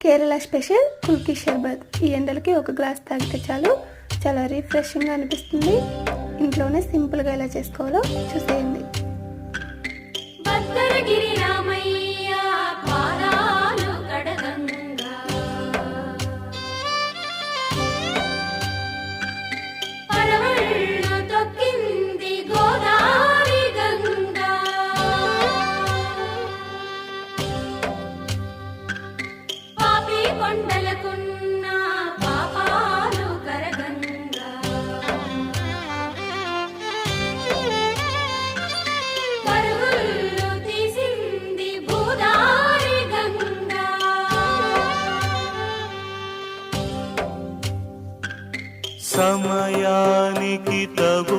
Kerala special kulki షర్బత్. ఈ ఎండలకి ఒక గ్లాస్ తాగితే చాలు, చాలా రిఫ్రెషింగ్గా అనిపిస్తుంది. ఇంట్లోనే సింపుల్గా ఎలా చేసుకోవాలో చూసేయండి. సమయానికి తగు